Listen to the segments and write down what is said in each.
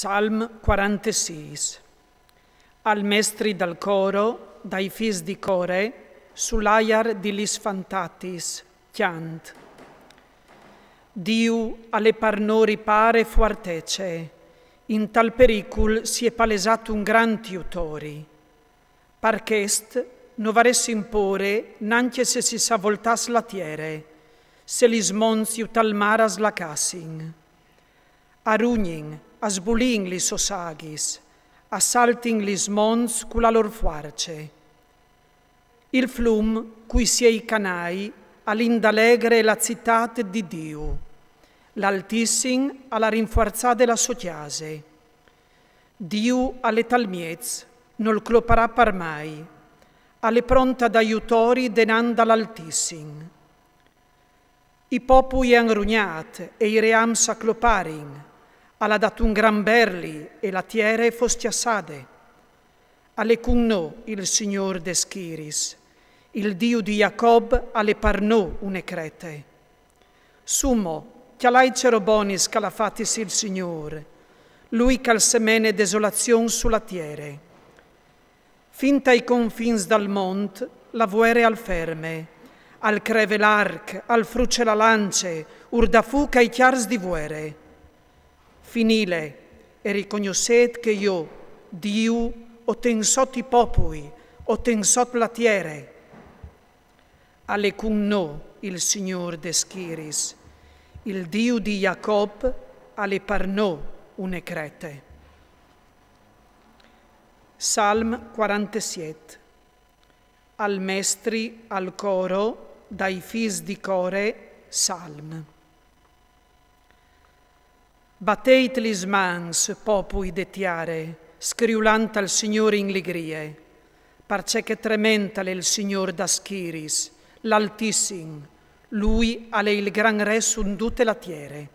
Salm 46. Al mestri dal coro, dai fis di core, sull'aiar di lis fantatis, chiant. Diu alle parnori pare fuartece, in tal pericul si è palesato un gran tiutori. Parchest no varesse impore, nanche se si s'avvoltas la tiere, se li smonziu tal maras la cassin. Arugnin, asbulin li sosagis, assaltin li smons cula lor fuarce. Il flum, cui siei canai, all'indalegre la citat di Diu, l'altissin alla rinforzade la sochiase. Diu alle talmiez, nol cloparà par mai, alle pronta d'aiutori denanda l'altissin. I popui han rugnat e i ream s'accloparin, alla dat un gran berli e la tiere fostiassade. Alle cunno il Signor d'Eschiris, il Dio di Jacob alle parnò une crete. Sumo, chialai cerobonis calafatis il Signor, lui cal semene desolazion sulla tiere. Finta i confins dal mont, la vuere al ferme, al creve l'arc, al fruce la lance, urda fuca i chiars di vuere. Finile, e ricognoscet che io, Diu, ho tensot i popui, ho tensot la tiere. Alle cunno il Signor d'Eschiris, il Dio di Jacob alle parnò une crete. Salm 47. Al mestri, al coro, dai fis di core, salm. Bateit lis mans, popui de tiare, scriulant al Signore in ligrie, parce che trementale il Signor d'Aschiris, l'Altissin, lui ale il gran re sundute la tiere.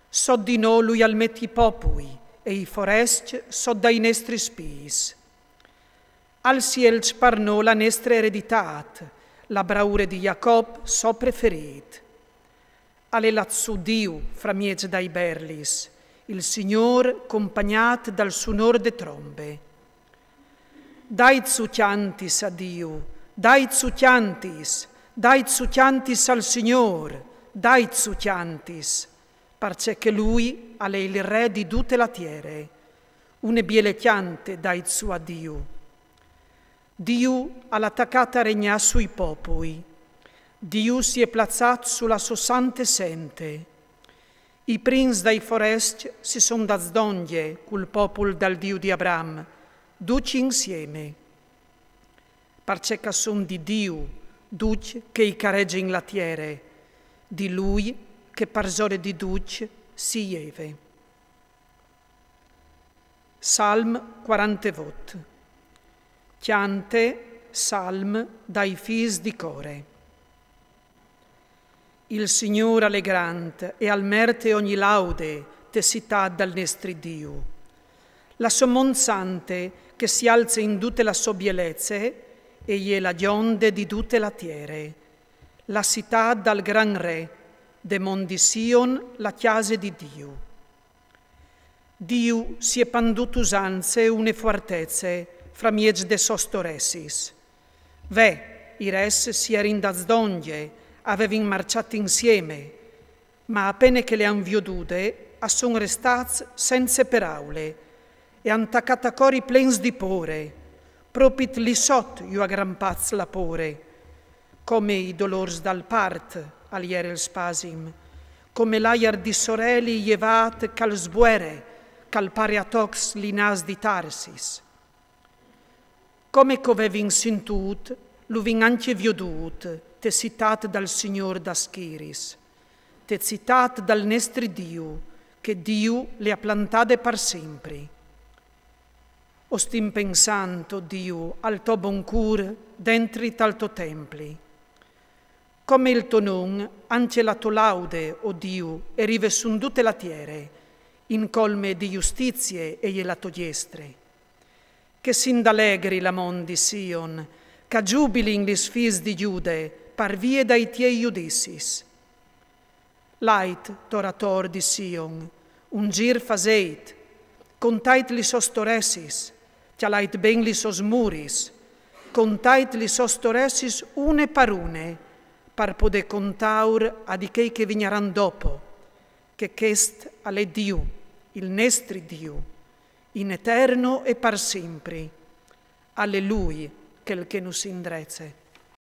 So di no lui al metti popui, e i forest so dai nestri spis. Al sielc parnò la nestra ereditat, la braure di Jacob so preferit. Ale lazzu Diu fra miez dai berlis, il Signor compagnat dal sunor de trombe. Dai zucciantis a Diu, dai zucciantis al Signor, dai zucciantis, parce che lui ale il re di tutte la tiere, une bielecchiante dai zu a Diu. Diu all'attaccata regna sui popui, Diu si è plazzat sulla sua sante sente. I prins dai forest si son da zdoglie col popol dal Dio di Abram, duci insieme. Parce son di Diu, duc che i caregge in la tiere, di lui che parsore di duc si ieve. Salm 40. Chiante, salm dai fis di core. Il Signor allegrant e al merte ogni laude tessità dal nestri Diu. La sommonzante che si alza in tutte la sobielezze e la gionde di tutte la tiere. La città dal gran re, de mondi Sion la chiase di Diu. Diu si è pandut usanze une fortezze fra miez de sostoressis. Ve, i res si erin da zdoglie, avevin marciati insieme, ma appena che le han viodute, a son restats senza peraule, e han taccata cori plens di pore, propit li sot io aggrampaz la pore, come i dolors dal part, alier il spasim, come l'aiar di soreli jevat cal sbuere, cal pariatox linas di Tarsis. Come covevin sintut, l'uvin anche viodut, te citat dal Signor d'Aschiris, te citat dal nestri Diu, che Diu le ha plantate par sempre. Ostim pensando, Diu, al to bon cur, dentri tal to templi. Come il to non, anche la to laude, o Diu, e rive sundute la tiere, in colme di giustizie e la togliestre. Che s'indalegri la mondi Sion, ca giubilin lis fis di Giude, par vie dai tiei iudissis. Lait, torator di Sion, un gir faseit, contait li sostoressis, tialait ben li sosmuris, contait li sostoressis une par une, par poder contaur a di chei che vigneran dopo, che chest alle Diu, il nestri Diu, in eterno e par sempre. Allelui, quel che nus indrece.